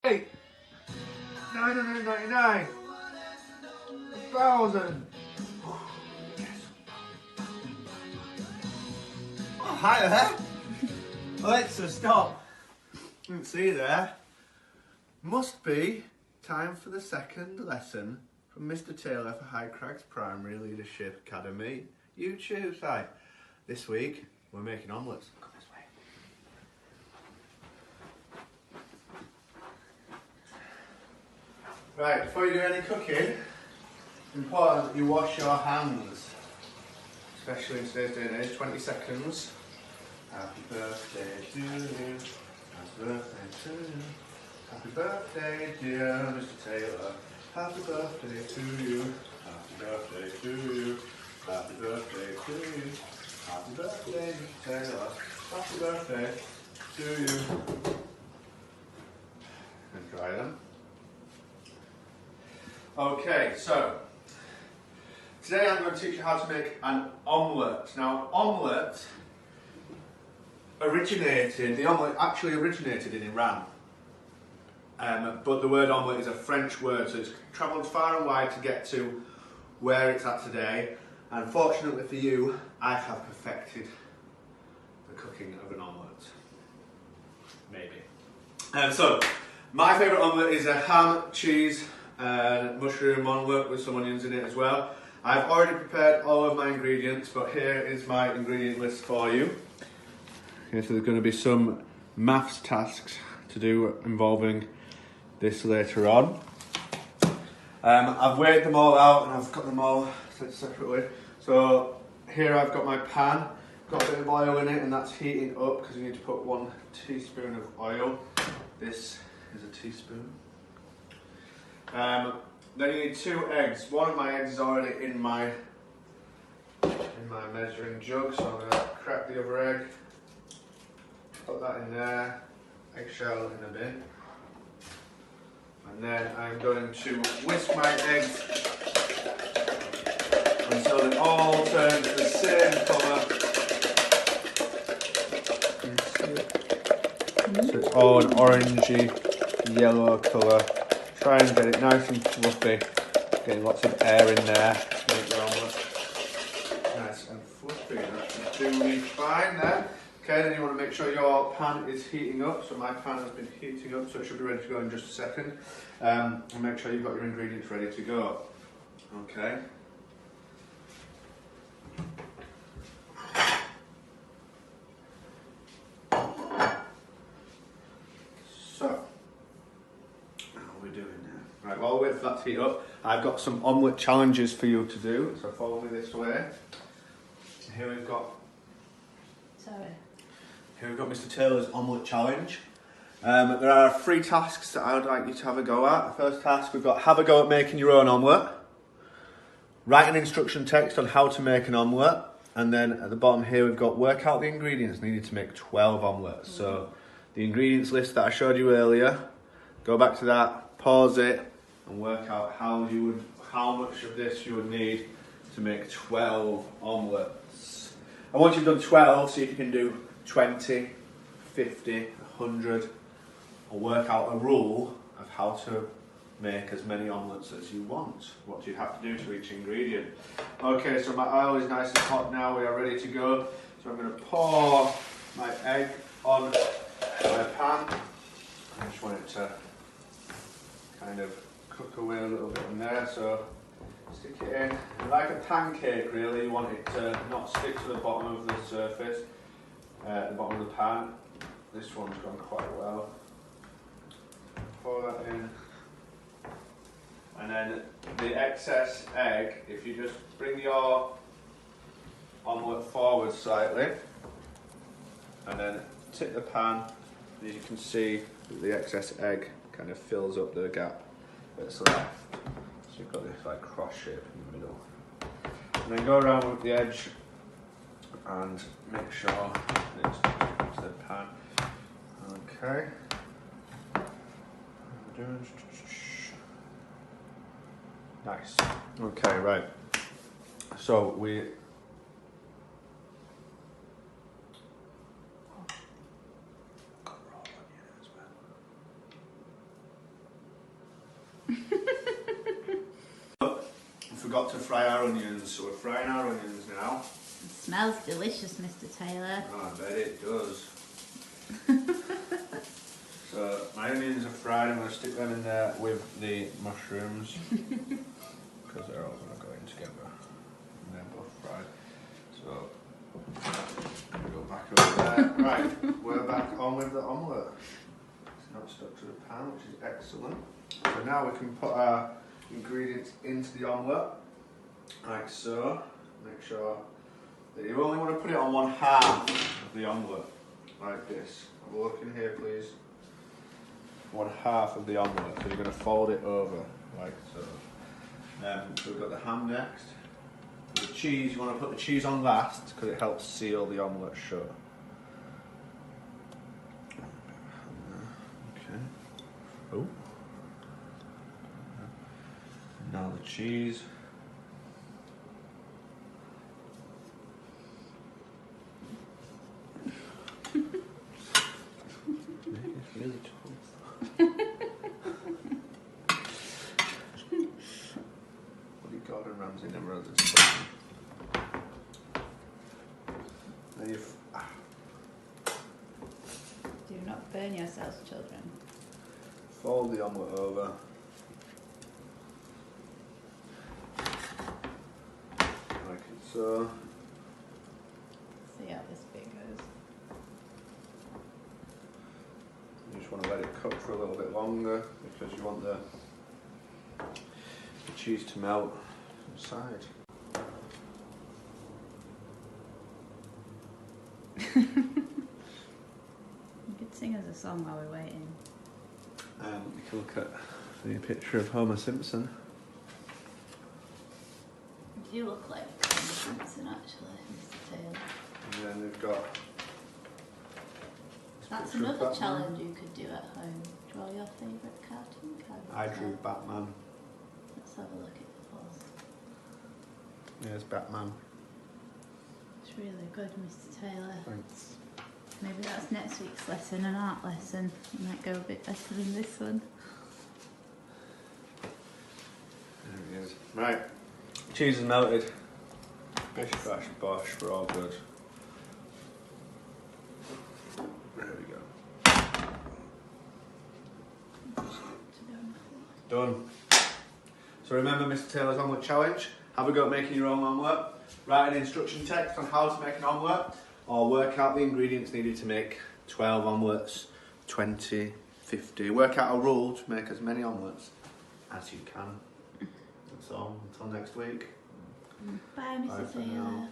Hey, 999, 1,000. Oh, hi there. Alexa, stop. Didn't see you there. Must be time for the second lesson from Mr. Taylor for High Crags Primary Leadership Academy YouTube site. This week, we're making omelettes. Come this way. Right, before you do any cooking, it's important that you wash your hands, especially in today's day and age. 20 seconds. Happy birthday to you. Happy birthday to you. Happy birthday, dear Mr. Taylor. Happy birthday to you. Happy birthday to you. Happy birthday to you. Happy birthday, Mr. Taylor. Happy birthday to you. And dry them. Okay, so today I'm going to teach you how to make an omelette. Now, omelette actually originated in Iran. But the word omelette is a French word, so it's travelled far and wide to get to where it's at today. And fortunately for you, I have perfected the cooking of an omelette. Maybe. So, my favourite omelette is a ham, cheese, and mushroom omelette with some onions in it as well. I've already prepared all of my ingredients, but here is my ingredient list for you. Okay, so there's going to be some maths tasks to do involving this later on. I've weighed them all out and I've got them all set separately. So here I've got my pan, got a bit of oil in it, and that's heating up because you need to put 1 teaspoon of oil. This is a teaspoon. Then you need 2 eggs. One of my eggs is already in my measuring jug, so I'm going to crack the other egg, put that in there, eggshell in a bin, and then I'm going to whisk my eggs until they all turn to the same colour. So it's all an orangey yellow colour. Try and get it nice and fluffy, getting lots of air in there to make your omelette nice and fluffy. That should do me fine then. Okay, then you want to make sure your pan is heating up. So my pan has been heating up, so it should be ready to go in just a second. And make sure you've got your ingredients ready to go. Okay. So. Right, while we're waiting for that to heat up, I've got some omelette challenges for you to do, so follow me this way. Here we've got Mr. Taylor's omelette challenge. There are 3 tasks that I would like you to have a go at. The first task, we've got have a go at making your own omelette, write an instruction text on how to make an omelette, and then at the bottom here we've got work out the ingredients needed to make 12 omelettes. So the ingredients list that I showed you earlier, go back to that, pause it, and work out how much of this you would need to make 12 omelettes. And once you've done 12, see if you can do 20, 50, 100, or work out a rule of how to make as many omelettes as you want. What do you have to do to each ingredient? Okay, so my oil is nice and hot now, we are ready to go. So I'm going to pour my egg on my pan. I just want it to kind of cook away a little bit in there, so stick it in. Like a pancake really, you want it to not stick to the bottom of the surface, the bottom of the pan. This one's gone quite well. Pour that in. And then the excess egg, if you just bring your omelette forward slightly, and then tip the pan, as you can see the excess egg kind of fills up the gap that's left. So you've got this like cross shape in the middle. And then go around with the edge and make sure it's to the pan. Okay. Nice. Okay, right. So we We forgot to fry our onions, so we're frying our onions now. It smells delicious, Mr. Taylor. Oh, I bet it does. So my onions are fried. I'm going to stick them in there with the mushrooms because they're all going to go in together. And they're both fried. So we go back over there. Right, we're back on with the omelette. It's not stuck to the pan, which is excellent. So now we can put our ingredients into the omelette, like so. Make sure that you only want to put it on one half of the omelette, like this. Have a look in here, please. One half of the omelette, so you're going to fold it over, like so. So we've got the ham next. The cheese, you want to put the cheese on last because it helps seal the omelette shut. Okay. Oh. Now the cheese. It's really tough. Bloody Gordon Ramsay never has this problem. Then you've... Do not burn yourselves, children. Fold the omelette over. Like it so. See how this bit goes. You just want to let it cook for a little bit longer because you want the cheese to melt inside. You could sing us a song while we're waiting. You can look at the picture of Homer Simpson. You look like Homer Simpson, actually, Mr. Taylor. And then we've got... That's another challenge you could do at home. Draw your favourite cartoon character. I drew Batman. Let's have a look at the pause. Here's Batman. It's really good, Mr. Taylor. Thanks. Maybe that's next week's lesson, an art lesson. It might go a bit better than this one. There he is. Right. Cheese is melted. Bish bash bosh, we're all good. There we go. Done. So remember Mr. Taylor's omelette challenge. Have a go at making your own omelette. Write an instruction text on how to make an omelette, or work out the ingredients needed to make 12 omelettes, 20, 50. Work out a rule to make as many omelettes as you can. That's all. Until next week. Bye, Mr. Taylor.